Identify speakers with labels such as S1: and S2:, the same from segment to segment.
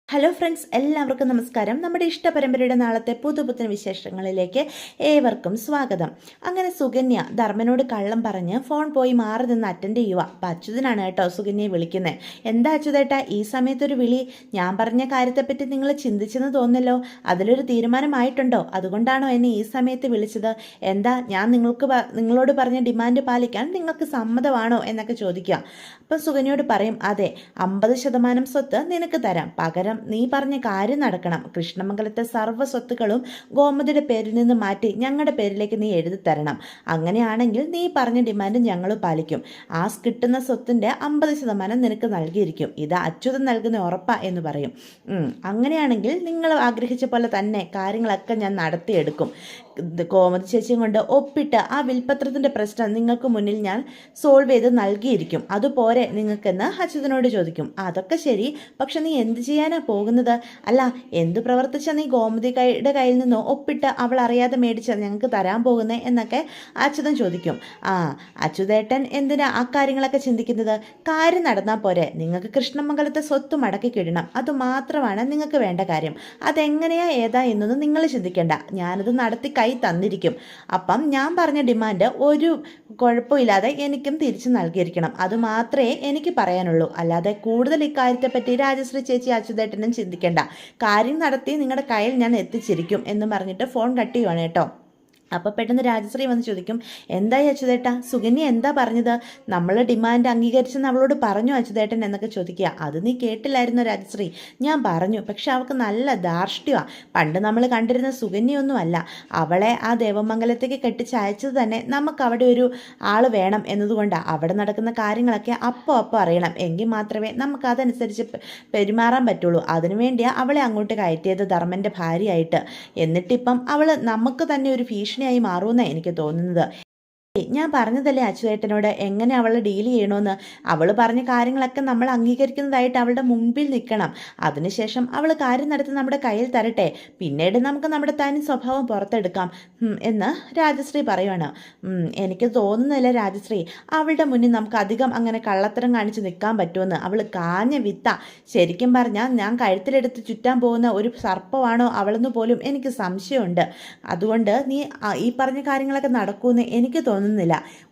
S1: Hello friends, എല്ലാവർക്കും നമസ്കാരം. നമ്മുടെ ഇഷ്ടപരമ്പരയുടെ നാളത്തെ പുതുപുത്തൻ വിശേഷങ്ങളിലേക്ക് ഏവർക്കും സ്വാഗതം. അങ്ങനെ സുകന്യ ധർമ്മനോട് കള്ളം പറഞ്ഞ് ഫോൺ പോയി മാറി നിന്ന് അറ്റൻഡ് ചെയ്യുക. അപ്പം അച്യുതനാണ് കേട്ടോ സുകന്യയെ വിളിക്കുന്നത്. എന്താ അച്യുതേട്ടാ ഈ സമയത്തൊരു വിളി? ഞാൻ പറഞ്ഞ കാര്യത്തെപ്പറ്റി നിങ്ങൾ ചിന്തിച്ചെന്ന് തോന്നല്ലോ. അതിലൊരു തീരുമാനമായിട്ടുണ്ടോ? അതുകൊണ്ടാണോ എന്നെ ഈ സമയത്ത് വിളിച്ചത്? എന്താ ഞാൻ നിങ്ങളോട് പറഞ്ഞ ഡിമാൻഡ് പാലിക്കാൻ നിങ്ങൾക്ക് സമ്മതമാണോ എന്നൊക്കെ ചോദിക്കുക. അപ്പം സുകന്യയോട് പറയും, അതെ, 50% സ്വത്ത് നിനക്ക് തരാം, പകരം നീ പറഞ്ഞ കാര്യം നടക്കണം. കൃഷ്ണമംഗലത്തെ സർവ്വ സ്വത്തുക്കളും ഗോമതിയുടെ പേരിൽ നിന്ന് മാറ്റി ഞങ്ങളുടെ പേരിലേക്ക് നീ എഴുതി തരണം. അങ്ങനെയാണെങ്കിൽ നീ പറഞ്ഞ ഡിമാൻഡ് ഞങ്ങൾ പാലിക്കും. ആ കിട്ടുന്ന സ്വത്തിൻ്റെ 50% നിനക്ക് നൽകിയിരിക്കും. ഇത് അച്യുതൻ നൽകുന്ന ഉറപ്പാ എന്ന് പറയും. അങ്ങനെയാണെങ്കിൽ നിങ്ങൾ ആഗ്രഹിച്ച പോലെ തന്നെ കാര്യങ്ങളൊക്കെ ഞാൻ നടത്തിയെടുക്കും. കോമതി ചേച്ചിയും കൊണ്ട് ഒപ്പിട്ട് ആ വിൽപത്രത്തിൻ്റെ പ്രശ്നം നിങ്ങൾക്ക് മുന്നിൽ ഞാൻ സോൾവ് ചെയ്ത് നൽകിയിരിക്കും. അതുപോരെ നിങ്ങൾക്കെന്ന് അച്യുതനോട് ചോദിക്കും. അതൊക്കെ ശരി, പക്ഷെ നീ എന്ത് ചെയ്യാനാ പോകുന്നത്? അല്ല, എന്ത് പ്രവർത്തിച്ചാൽ നീ ഗോമതിയുടെ കയ്യിൽ നിന്ന് ഒപ്പിട്ട് അവൾ അറിയാതെ മേടിച്ച ഞങ്ങൾക്ക് തരാൻ പോകുന്നത് എന്നൊക്കെ അച്യുതൻ ചോദിക്കും. അച്യുതേട്ടൻ എന്തിനാ ആ കാര്യങ്ങളൊക്കെ ചിന്തിക്കുന്നത്? കാര്യം നടന്നാൽ പോരെ. നിങ്ങൾക്ക് കൃഷ്ണമംഗലത്തെ സ്വത്ത് മടക്കി കിടണം, അതുമാത്രമാണ് നിങ്ങൾക്ക് വേണ്ട കാര്യം. അതെങ്ങനെയാ ഏതാ എന്നൊന്നും നിങ്ങൾ ചിന്തിക്കേണ്ട. ഞാനത് നടത്തി കൈ തന്നിരിക്കും. അപ്പം ഞാൻ പറഞ്ഞ ഡിമാൻഡ് ഒരു കുഴപ്പമില്ലാതെ എനിക്കും തിരിച്ചു നൽകിയിരിക്കണം. അതുമാത്രമേ എനിക്ക് പറയാനുള്ളൂ. അല്ലാതെ കൂടുതൽ ഇക്കാര്യത്തെപ്പറ്റി രാജശ്രീ ചേച്ചി അച്യുതേട്ടനും ചിന്തിക്കേണ്ട. കാര്യം നടത്തി നിങ്ങളുടെ കയ്യിൽ ഞാൻ എത്തിച്ചിരിക്കും എന്ന് പറഞ്ഞിട്ട് ഫോൺ കട്ട് ചെയ്യുവാണ് കേട്ടോ. അപ്പോൾ പെട്ടെന്ന് രാജശ്രീ വന്ന് ചോദിക്കും, എന്തായി അച്യുതേട്ടാ, സുകന്യ എന്താ പറഞ്ഞത്? നമ്മൾ ഡിമാൻഡ് അംഗീകരിച്ചെന്ന് അവളോട് പറഞ്ഞു അച്യുതേട്ടൻ എന്നൊക്കെ ചോദിക്കുക. അത് നീ കേട്ടില്ലായിരുന്നു രാജശ്രീ? ഞാൻ പറഞ്ഞു, പക്ഷെ അവൾക്ക് നല്ല ധാർഷ്ട്യമാണ്. പണ്ട് നമ്മൾ കണ്ടിരുന്ന സുകന്യൊന്നുമല്ല. അവളെ ആ ദേവമംഗലത്തേക്ക് കെട്ടിച്ചയച്ചത് തന്നെ നമുക്ക് അവിടെ ഒരു ആൾ വേണം എന്നതുകൊണ്ടാണ്. അവിടെ നടക്കുന്ന കാര്യങ്ങളൊക്കെ അപ്പോൾ അറിയണം. എങ്കിൽ മാത്രമേ നമുക്ക് അതനുസരിച്ച് പെരുമാറാൻ പറ്റുള്ളൂ. അതിനുവേണ്ടിയാണ് അവളെ അങ്ങോട്ട് കയറ്റിയത് ധർമ്മൻ്റെ ഭാര്യയായിട്ട്. എന്നിട്ടിപ്പം അവൾ നമുക്ക് തന്നെ ഒരു ഭീഷണിയായി മാറുമെന്നാണ് എനിക്ക് തോന്നുന്നത്. ഞാൻ പറഞ്ഞതല്ലേ അച്യുതേട്ടനോട് എങ്ങനെ അവളെ ഡീൽ ചെയ്യണമെന്ന്. അവൾ പറഞ്ഞ കാര്യങ്ങളൊക്കെ നമ്മൾ അംഗീകരിക്കുന്നതായിട്ട് അവളുടെ മുമ്പിൽ നിൽക്കണം. അതിനുശേഷം അവൾ കാര്യം നടത്തി നമ്മുടെ കയ്യിൽ തരട്ടെ, പിന്നീട് നമുക്ക് നമ്മുടെ തനി സ്വഭാവം പുറത്തെടുക്കാം എന്ന് രാജശ്രീ പറയുവാണ്. എനിക്ക് തോന്നുന്നില്ല രാജശ്രീ, അവളുടെ മുന്നിൽ നമുക്ക് അധികം അങ്ങനെ കള്ളത്തരം കാണിച്ച് നിൽക്കാൻ പറ്റുമെന്ന്. അവൾ കാഞ്ഞ വിത്ത. ശരിക്കും പറഞ്ഞാൽ ഞാൻ കഴുത്തിലെടുത്ത് ചുറ്റാൻ പോകുന്ന ഒരു സർപ്പമാണോ അവളെന്ന് പോലും എനിക്ക് സംശയമുണ്ട്. അതുകൊണ്ട് നീ ഈ പറഞ്ഞ കാര്യങ്ങളൊക്കെ നടക്കുമെന്ന് എനിക്ക് തോന്നുന്നു.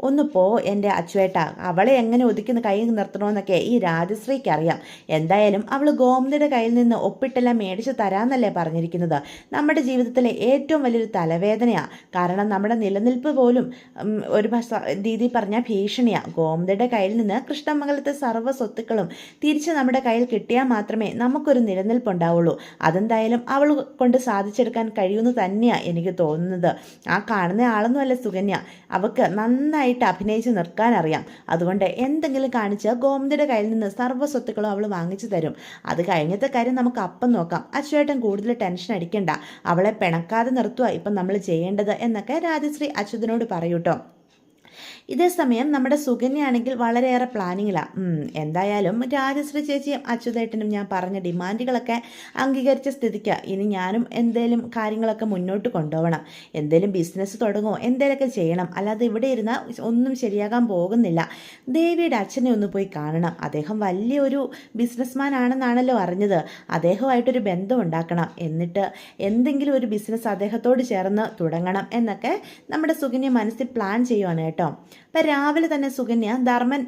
S1: ഒന്ന് പോ എൻ്റെ അച്ചുവേട്ട. അവളെ എങ്ങനെ ഒതുക്കി കൈ നിർത്തണമെന്നൊക്കെ ഈ രാജശ്രീക്ക് അറിയാം. എന്തായാലും അവൾ ഗോമതിയുടെ കയ്യിൽ നിന്ന് ഒപ്പിട്ടെല്ലാം മേടിച്ച് തരാമെന്നല്ലേ പറഞ്ഞിരിക്കുന്നത്. നമ്മുടെ ജീവിതത്തിലെ ഏറ്റവും വലിയൊരു തലവേദനയാണ്. കാരണം നമ്മുടെ നിലനിൽപ്പ് പോലും ഒരു രീതിയിൽ പറഞ്ഞാൽ ഭീഷണിയാണ്. ഗോമതിയുടെ കയ്യിൽ നിന്ന് കൃഷ്ണമംഗലത്തെ സർവ്വ സ്വത്തുക്കളും തിരിച്ച് നമ്മുടെ കയ്യിൽ കിട്ടിയാൽ മാത്രമേ നമുക്കൊരു നിലനിൽപ്പുണ്ടാവുള്ളൂ. അതെന്തായാലും അവൾ കൊണ്ട് സാധിച്ചെടുക്കാൻ കഴിയുമെന്ന് തന്നെയാണ് എനിക്ക് തോന്നുന്നത്. ആ കാണുന്ന ആളൊന്നുമല്ല സുകന്യ. അവൾക്ക് നന്നായിട്ട് അഭിനയിച്ച് നിർക്കാനറിയാം. അതുകൊണ്ട് എന്തെങ്കിലും കാണിച്ച് ഗോമതിയുടെ കയ്യിൽ നിന്ന് സർവ്വ സ്വത്തുക്കളും അവൾ വാങ്ങിച്ചു തരും. അത് കഴിഞ്ഞത്തെ കാര്യം നമുക്ക് അപ്പം നോക്കാം. അച്യുതേട്ടൻ കൂടുതൽ ടെൻഷൻ അടിക്കണ്ട. അവളെ പിണക്കാതെ നിർത്തുക ഇപ്പം നമ്മൾ ചെയ്യേണ്ടത് എന്നൊക്കെ രാജശ്രീ അച്യുതനോട് പറയൂട്ടോ. ഇതേ സമയം നമ്മുടെ സുകന്യാണെങ്കിൽ വളരെയേറെ പ്ലാനിങ്ങിലാണ്. എന്തായാലും രാജശ്രീ ചേച്ചിയും അച്യുതേട്ടനും ഞാൻ പറഞ്ഞ ഡിമാൻഡുകളൊക്കെ അംഗീകരിച്ച സ്ഥിതിക്ക് ഇനി ഞാനും എന്തേലും കാര്യങ്ങളൊക്കെ മുന്നോട്ട് കൊണ്ടുപോകണം. എന്തേലും ബിസിനസ് തുടങ്ങുമോ, എന്തേലൊക്കെ ചെയ്യണം. അല്ലാതെ ഇവിടെ ഇരുന്ന് ഒന്നും ശരിയാകാൻ പോകുന്നില്ല. ദേവിയുടെ അച്ഛനെ ഒന്ന് പോയി കാണണം. അദ്ദേഹം വലിയൊരു ബിസിനസ്മാൻ ആണെന്നാണല്ലോ അറിഞ്ഞത്. അദ്ദേഹമായിട്ടൊരു ബന്ധം ഉണ്ടാക്കണം. എന്നിട്ട് എന്തെങ്കിലും ഒരു ബിസിനസ് അദ്ദേഹത്തോട് ചേർന്ന് തുടങ്ങണം എന്നൊക്കെ നമ്മുടെ സുകന്യ മനസ്സിൽ പ്ലാൻ ചെയ്യുവാണ് കേട്ടോ. അപ്പം രാവിലെ തന്നെ സുകന്യ ധർമ്മൻ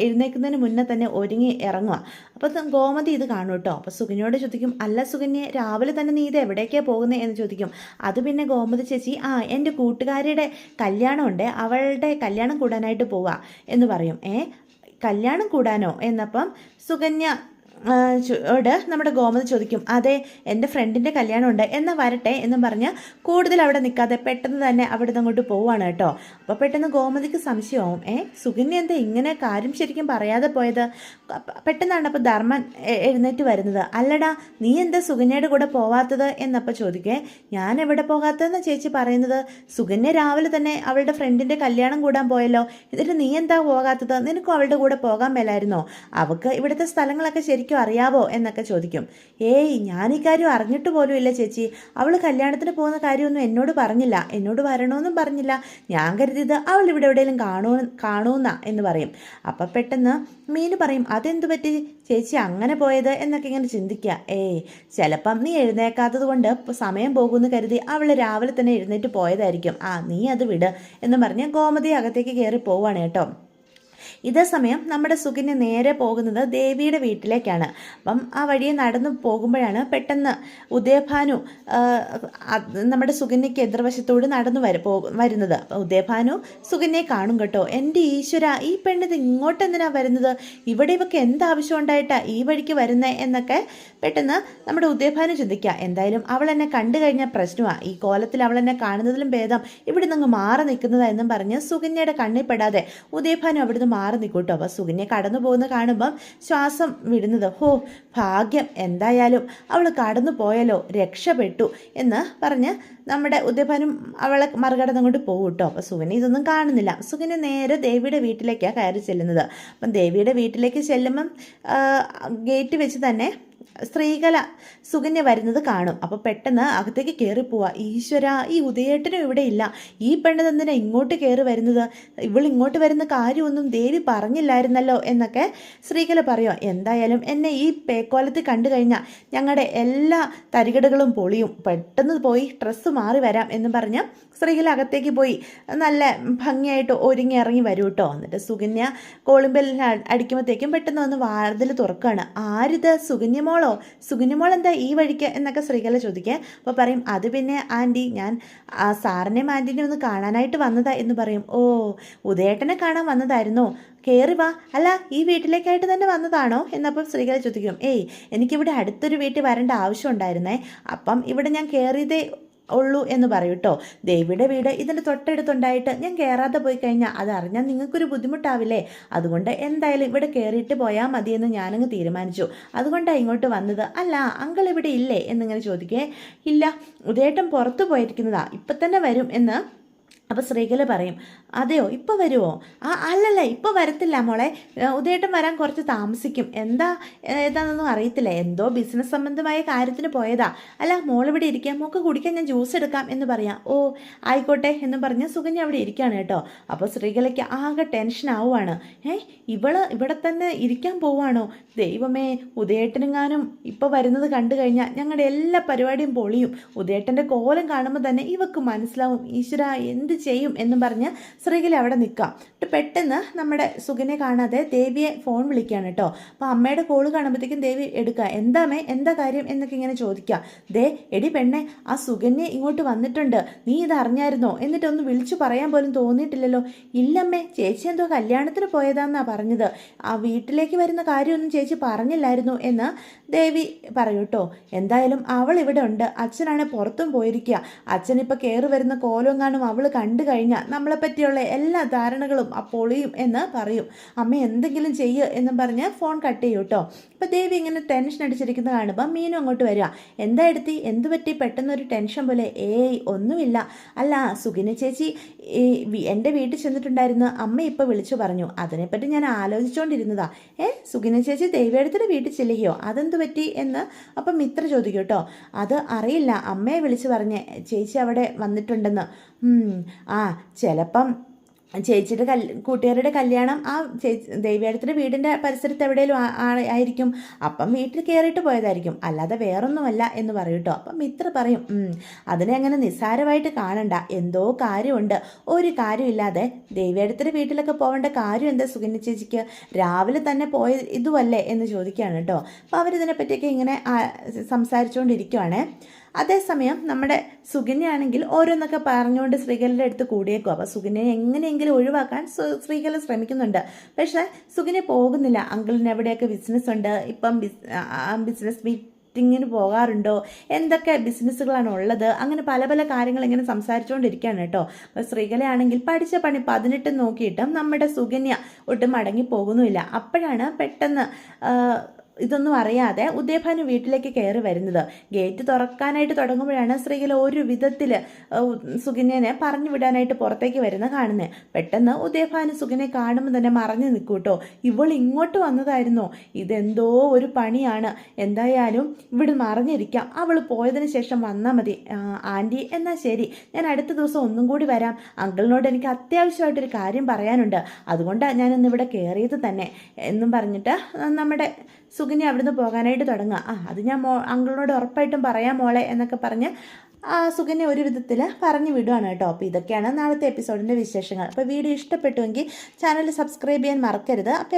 S1: എഴുന്നേൽക്കുന്നതിന് മുന്നേ തന്നെ ഒരുങ്ങി ഇറങ്ങുക. അപ്പോൾ ഗോമതി ഇത് കാണും കേട്ടോ. അപ്പോൾ സുകന്യയോട് ചോദിക്കും, അല്ല സുകന്യ, രാവിലെ തന്നെ നീ ഇത് എവിടേക്കാണ് പോകുന്നത് എന്ന് ചോദിക്കും. അത് പിന്നെ ഗോമതി ചേച്ചി, എൻ്റെ കൂട്ടുകാരിയുടെ കല്യാണമുണ്ട്, അവളുടെ കല്യാണം കൂടാനായിട്ട് പോവുക എന്ന് പറയും. കല്യാണം കൂടാനോ എന്നപ്പം സുകന്യ നമ്മുടെ ഗോമതി ചോദിക്കും, അതെ, എൻ്റെ ഫ്രണ്ടിൻ്റെ കല്യാണമുണ്ട്, എന്നാൽ വരട്ടെ എന്നും പറഞ്ഞ് കൂടുതൽ അവിടെ നിൽക്കാതെ പെട്ടെന്ന് തന്നെ അവിടെ നിന്ന് അങ്ങോട്ട് പോവുകയാണ് കേട്ടോ. അപ്പോൾ പെട്ടെന്ന് ഗോമതിക്ക് സംശയമാവും, സുകന്യ എന്താ ഇങ്ങനെ കാര്യം ശരിക്കും പറയാതെ പോയത്? പെട്ടെന്നാണ് അപ്പോൾ ധർമ്മൻ എഴുന്നേറ്റ് വരുന്നത്. അല്ലടാ, നീ എന്താ സുകന്യയുടെ കൂടെ പോവാത്തത് എന്നപ്പോൾ ചോദിക്കേ. ഞാൻ എവിടെ പോകാത്തതെന്ന് ചേച്ചി പറയുന്നത്? സുകന്യ രാവിലെ തന്നെ അവളുടെ ഫ്രണ്ടിൻ്റെ കല്യാണം കൂടാൻ പോയല്ലോ, എന്നിട്ട് നീ എന്താ പോകാത്തത്? നിനക്കും അവളുടെ കൂടെ പോകാൻ മേലായിരുന്നോ? അവൾക്ക് ഇവിടുത്തെ സ്ഥലങ്ങളൊക്കെ ശരിക്കും ചേച്ചിക്കും അറിയാവോ എന്നൊക്കെ ചോദിക്കും. ഏയ് ഞാൻ ഈ കാര്യം അറിഞ്ഞിട്ട് പോലും ഇല്ല ചേച്ചി, അവൾ കല്യാണത്തിന് പോകുന്ന കാര്യമൊന്നും എന്നോട് പറഞ്ഞില്ല, എന്നോട് വരണമെന്നും പറഞ്ഞില്ല, ഞാൻ കരുതിയത് അവൾ ഇവിടെ എവിടെയെങ്കിലും കാണൂന്നാ എന്ന് പറയും. അപ്പം പെട്ടെന്ന് മീനു പറയും, അതെന്തു പറ്റി ചേച്ചി അങ്ങനെ പോയത് എന്നൊക്കെ ഇങ്ങനെ ചിന്തിക്കുക. ഏയ് ചിലപ്പം നീ എഴുന്നേക്കാത്തത് കൊണ്ട് സമയം പോകുമെന്ന് കരുതി അവൾ രാവിലെ തന്നെ എഴുന്നേറ്റ് പോയതായിരിക്കും, നീ അത് വിട് എന്ന് പറഞ്ഞ് ഗോമതി അകത്തേക്ക് കയറി പോവാണ് കേട്ടോ. ഇതേ സമയം നമ്മുടെ സുകന്യ നേരെ പോകുന്നത് ദേവിയുടെ വീട്ടിലേക്കാണ്. അപ്പം ആ വഴിയെ നടന്നു പോകുമ്പോഴാണ് പെട്ടെന്ന് ഉദയഭാനു നമ്മുടെ സുകന്യയ്ക്ക് എതിർവശത്തോട് നടന്നു വരുന്നത്. ഉദയഭാനു സുകന്യയെ കാണും കേട്ടോ. എൻ്റെ ഈശ്വര, ഈ പെണ്ണിത് ഇങ്ങോട്ട് എന്തിനാ വരുന്നത്, ഇവിടെ ഇവക്ക് എന്താവശ്യം ഉണ്ടായിട്ടാ ഈ വഴിക്ക് വരുന്നത് എന്നൊക്കെ പെട്ടെന്ന് നമ്മുടെ ഉദയഭാനു ചിന്തിക്കുക. എന്തായാലും അവൾ എന്നെ കണ്ടു കഴിഞ്ഞാൽ പ്രശ്നമാണ്, ഈ കോലത്തിൽ അവൾ എന്നെ കാണുന്നതിലും ഭേദം ഇവിടെ നിന്ന് മാറി നിൽക്കുന്നതാ എന്നും പറഞ്ഞ് സുകന്യയുടെ കണ്ണിൽ പെടാതെ ഉദയഭാനു അവിടുന്ന് മാറി നിൽക്കൂട്ടോ. അപ്പോൾ സുകന്യ കടന്നു പോകുന്ന കാണുമ്പം ശ്വാസം വിടുന്നത്, ഭാഗ്യം, എന്തായാലും അവൾ കടന്നു പോയല്ലോ, രക്ഷപ്പെട്ടു എന്ന് പറഞ്ഞ് നമ്മുടെ ഉദയഭാനും അവളെ മറികടന്നങ്ങോട്ട് പോകും കേട്ടോ. അപ്പോൾ സുകന്യ ഇതൊന്നും കാണുന്നില്ല. സുകന്യ നേരെ ദേവിയുടെ വീട്ടിലേക്കാണ് കയറി ചെല്ലുന്നത്. അപ്പം ദേവിയുടെ വീട്ടിലേക്ക് ചെല്ലുമ്പം ഗേറ്റ് വെച്ച് തന്നെ സ്ത്രീകല സുകന്യ വരുന്നത് കാണും. അപ്പോൾ പെട്ടെന്ന് അകത്തേക്ക് കയറിപ്പോവാ. ഈശ്വര, ഈ ഉദയേട്ടനും ഇവിടെ ഇല്ല, ഈ പെണ്ണ് എന്തിനാ ഇങ്ങോട്ട് കയറി വരുന്നത്, ഇവൾ ഇങ്ങോട്ട് വരുന്ന കാര്യമൊന്നും ദേവി പറഞ്ഞില്ലായിരുന്നല്ലോ എന്നൊക്കെ സ്ത്രീകല പറയുക. എന്തായാലും എന്നെ ഈ പേക്കോലത്തിൽ കണ്ടു കഴിഞ്ഞാൽ ഞങ്ങളുടെ എല്ലാ തരികടകളും പൊളിയും, പെട്ടെന്ന് പോയി ഡ്രസ്സ് മാറി വരാം എന്ന് പറഞ്ഞ് സ്ത്രീകൾ അകത്തേക്ക് പോയി നല്ല ഭംഗിയായിട്ട് ഒരുങ്ങി ഇറങ്ങി വരും കേട്ടോ. എന്നിട്ട് സുകന്യ കോളിമ്പൽ അടിക്കുമ്പോഴത്തേക്കും പെട്ടെന്ന് വന്ന് വാതിൽ തുറക്കുകയാണ്. ആരിത്, സുകന്യമോളോ, സുകന്യമോൾ എന്താ ഈ വഴിക്ക് എന്നൊക്കെ സ്ത്രീകളെ ചോദിക്കുക. അപ്പോൾ പറയും, അത് പിന്നെ ആൻറ്റി, ഞാൻ സാറിനെയും ആൻറ്റിനെയും ഒന്ന് കാണാനായിട്ട് വന്നതാ എന്ന് പറയും. ഓ, ഉദയേട്ടനെ കാണാൻ വന്നതായിരുന്നോ, കയറി വാ, അല്ല ഈ വീട്ടിലേക്കായിട്ട് തന്നെ വന്നതാണോ എന്നപ്പം സ്ത്രീകളെ ചോദിക്കും. ഏയ് എനിക്കിവിടെ അടുത്തൊരു വീട്ടിൽ വരേണ്ട ആവശ്യം ഉണ്ടായിരുന്നേ, അപ്പം ഇവിടെ ഞാൻ കയറിയതേ ഉള്ളൂ എന്ന് പറയും കേട്ടോ. ദേവിയുടെ വീട് ഇതിൻ്റെ തൊട്ടടുത്തുണ്ടായിട്ട് ഞാൻ കയറാതെ പോയി കഴിഞ്ഞാൽ അത് അറിഞ്ഞാൽ നിങ്ങൾക്കൊരു ബുദ്ധിമുട്ടാവില്ലേ, അതുകൊണ്ട് എന്തായാലും ഇവിടെ കയറിയിട്ട് പോയാൽ മതിയെന്ന് ഞാനങ്ങ് തീരുമാനിച്ചു, അതുകൊണ്ടാണ് ഇങ്ങോട്ട് വന്നത്. അല്ല അങ്കിൾ ഇവിടെ ഇല്ലേ എന്നിങ്ങനെ ചോദിക്കേ. ഇല്ല, ഉദയേട്ടൻ പുറത്തു പോയിരിക്കുന്നതാ, ഇപ്പം തന്നെ വരും എന്ന്. അപ്പോൾ സ്ത്രീകൾ പറയും, അതെയോ, ഇപ്പോൾ വരുമോ, അല്ലല്ല ഇപ്പോൾ വരത്തില്ല മോളെ, ഉദയേട്ടൻ വരാൻ കുറച്ച് താമസിക്കും, ഏതാണെന്നൊന്നും അറിയത്തില്ല, എന്തോ ബിസിനസ് സംബന്ധമായ കാര്യത്തിന് പോയതാ, അല്ല മോളിവിടെ ഇരിക്കാം, മോൾക്ക് കുടിക്കാൻ ഞാൻ ജ്യൂസ് എടുക്കാം എന്ന് പറയാം. ഓ ആയിക്കോട്ടെ എന്ന് പറഞ്ഞ് സുകന്യ അവിടെ ഇരിക്കുകയാണ് കേട്ടോ. അപ്പോൾ സ്ത്രീകളേക്ക് ആകെ ടെൻഷൻ ആവുകയാണ്. ഇവിടെ തന്നെ ഇരിക്കാൻ പോവാണോ, ദൈവമേ, ഉദയേട്ടനെങ്ങാനും ഇപ്പോൾ വരുന്നത് കണ്ടു കഴിഞ്ഞാൽ ഞങ്ങളുടെ എല്ലാ പരിപാടിയും പൊളിയും, ഉദയേട്ടൻ്റെ കോലം കാണുമ്പോൾ തന്നെ ഇവക്ക് മനസ്സിലാവും, ഈശ്വര എന്ത് ചെയ്യും എന്നും പറഞ്ഞ് സ്ത്രീകൾ അവിടെ നിൽക്കാം. പെട്ടെന്ന് നമ്മുടെ സുകന്യെ കാണാതെ ദേവിയെ ഫോൺ വിളിക്കുകയാണ് കേട്ടോ. അപ്പോൾ അമ്മയുടെ കോള് കാണുമ്പോഴത്തേക്കും ദേവി എടുക്കുക. എന്താമേ, എന്താ കാര്യം എന്നൊക്കെ ഇങ്ങനെ ചോദിക്കുക. ദേ എടി പെണ്ണെ, ആ സുകന്യെ ഇങ്ങോട്ട് വന്നിട്ടുണ്ട്, നീ ഇത് അറിഞ്ഞായിരുന്നോ, എന്നിട്ടൊന്ന് വിളിച്ചു പറയാൻ പോലും തോന്നിയിട്ടില്ലല്ലോ. ഇല്ലമ്മേ, ചേച്ചി എന്തോ കല്യാണത്തിന് പോയതാന്നാ പറഞ്ഞത്, ആ വീട്ടിലേക്ക് വരുന്ന കാര്യമൊന്നും ചേച്ചി പറഞ്ഞില്ലായിരുന്നു എന്ന് ദേവി പറയൂ കേട്ടോ. എന്തായാലും അവൾ ഇവിടെ ഉണ്ട്, അച്ഛനാണ് പുറത്തും പോയിരിക്കുക, അച്ഛനിപ്പോൾ കയറി വരുന്ന കോലം അവൾ കണ്ടു കഴിഞ്ഞാൽ നമ്മളെ പറ്റിയുള്ള എല്ലാ ധാരണകളും പൊളിയും എന്ന് പറയും. അമ്മ എന്തെങ്കിലും ചെയ്യുക എന്നും പറഞ്ഞ് ഫോൺ കട്ട് ചെയ്യും കേട്ടോ. അപ്പോൾ ദേവി ഇങ്ങനെ ടെൻഷൻ അടിച്ചിരിക്കുന്ന കാണുമ്പോൾ മീനും അങ്ങോട്ട് വരിക. എന്താ എടുത്തി, എന്തു പറ്റി പെട്ടെന്നൊരു ടെൻഷൻ പോലെ. ഏയ് ഒന്നുമില്ല, അല്ല സുകന്യ ചേച്ചി എൻ്റെ വീട്ടിൽ ചെന്നിട്ടുണ്ടായിരുന്നു, അമ്മ ഇപ്പോൾ വിളിച്ചു പറഞ്ഞു, അതിനെപ്പറ്റി ഞാൻ ആലോചിച്ചുകൊണ്ടിരുന്നതാ. സുകന്യ ചേച്ചി ദേവിയെടുത്തിട്ട് വീട്ടിൽ ചെല്ലുകയോ, അതെന്തു പറ്റി എന്ന് അപ്പം മിത്ര ചോദിക്കും കേട്ടോ. അത് അറിയില്ല, അമ്മയെ വിളിച്ചു പറഞ്ഞേ ചേച്ചി അവിടെ വന്നിട്ടുണ്ടെന്ന്. ചിലപ്പം ചേച്ചിയുടെ കൂട്ടുകാരുടെ കല്യാണം ആ ദേവിയടത്തിൻ്റെ വീടിൻ്റെ പരിസരത്ത് എവിടെയെങ്കിലും ആയിരിക്കും, അപ്പം വീട്ടിൽ കയറിയിട്ട് പോയതായിരിക്കും, അല്ലാതെ വേറൊന്നുമല്ല എന്ന് പറയും കേട്ടോ. അപ്പം മിത്ര പറയും, അതിനെ അങ്ങനെ നിസ്സാരമായിട്ട് കാണണ്ട, എന്തോ കാര്യമുണ്ട്, ഒരു കാര്യമില്ലാതെ ദേവിയടത്തിൻ്റെ വീട്ടിലൊക്കെ പോകേണ്ട കാര്യം എന്താ സുകന്യ ചേച്ചിക്ക്, രാവിലെ തന്നെ പോയ ഇതുമല്ലേ എന്ന് ചോദിക്കുകയാണ് കേട്ടോ. അപ്പോൾ അവരിതിനെപ്പറ്റിയൊക്കെ ഇങ്ങനെ സംസാരിച്ചുകൊണ്ടിരിക്കുവാണേ. അതേസമയം നമ്മുടെ സുകന്യാണെങ്കിൽ ഓരോന്നൊക്കെ പറഞ്ഞുകൊണ്ട് സ്ത്രീകളുടെ അടുത്ത് കൂടിയേക്കും. അപ്പോൾ സുകന്യെ എങ്ങനെയെങ്കിലും ഒഴിവാക്കാൻ സ്ത്രീകൾ ശ്രമിക്കുന്നുണ്ട്. പക്ഷേ സുകന്യ പോകുന്നില്ല. അങ്കിളിന് എവിടെയൊക്കെ ബിസിനസ് ഉണ്ട്, ഇപ്പം ബിസിനസ് മീറ്റിങ്ങിന് പോകാറുണ്ടോ, എന്തൊക്കെ ബിസിനസ്സുകളാണ് ഉള്ളത്, അങ്ങനെ പല പല കാര്യങ്ങൾ ഇങ്ങനെ സംസാരിച്ചുകൊണ്ടിരിക്കുകയാണ് കേട്ടോ. അപ്പോൾ സ്ത്രീകളെ ആണെങ്കിൽ പഠിച്ച പണി 18 നോക്കിയിട്ടും നമ്മുടെ സുകന്യ ഒട്ടും മടങ്ങി പോകുന്നുമില്ല. അപ്പോഴാണ് പെട്ടെന്ന് ഇതൊന്നും അറിയാതെ ഉദയഭാനു വീട്ടിലേക്ക് കയറി വരുന്നത്. ഗേറ്റ് തുറക്കാനായിട്ട് തുടങ്ങുമ്പോഴാണ് ശ്രീകല ഒരു വിധത്തിൽ സുകന്യനെ പറഞ്ഞു വിടാനായിട്ട് പുറത്തേക്ക് വരുന്ന കാണുന്നത്. പെട്ടെന്ന് ഉദയഭാനു സുകന്യെ കാണുമ്പോൾ തന്നെ മറഞ്ഞു നിൽക്കൂട്ടോ. ഇവൾ ഇങ്ങോട്ട് വന്നതായിരുന്നോ? ഇതെന്തോ ഒരു പണിയാണ്. എന്തായാലും ഇവിടെ മറിഞ്ഞിരിക്കാം, അവൾ പോയതിന് ശേഷം വന്നാൽ മതി. ആൻറ്റി എന്നാൽ ശരി, ഞാൻ അടുത്ത ദിവസം ഒന്നും കൂടി വരാം. അങ്കിളിനോട് എനിക്ക് അത്യാവശ്യമായിട്ടൊരു കാര്യം പറയാനുണ്ട്, അതുകൊണ്ടാണ് ഞാനിന്നിവിടെ കയറിയത് തന്നെ എന്നും പറഞ്ഞിട്ട് നമ്മുടെ സുകന്യ അവിടുന്ന് പോകാനായിട്ട് തുടങ്ങുക. അത് ഞാൻ അങ്കിളിനോട് ഉറപ്പായിട്ടും പറയാം മോളെ എന്നൊക്കെ പറഞ്ഞ് സുകന്യ ഒരു വിധത്തിൽ പറഞ്ഞു വിടുകയാണ് കേട്ടോ. അപ്പോൾ ഇതൊക്കെയാണ് നാളത്തെ എപ്പിസോഡിൻ്റെ വിശേഷങ്ങൾ. അപ്പോൾ വീഡിയോ ഇഷ്ടപ്പെട്ടുവെങ്കിൽ ചാനൽ സബ്സ്ക്രൈബ് ചെയ്യാൻ മറക്കരുത്. അപ്പോൾ